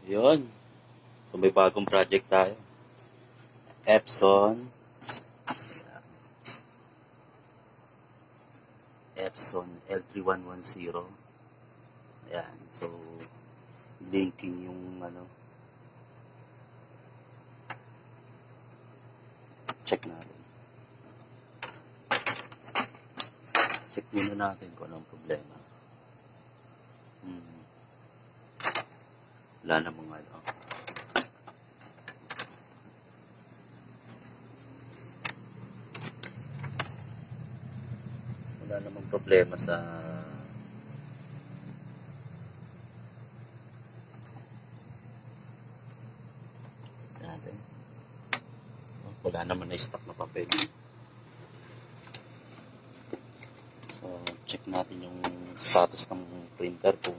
Yun. So may bagong project tayo. Epson. Epson L3110. Ayan. So, blinking yung ano. Check natin. Check muna natin kung anong problema. Wala namang ano. Wala namang problema sa natin. Wala naman na stock na papel. So, check natin yung status ng printer kung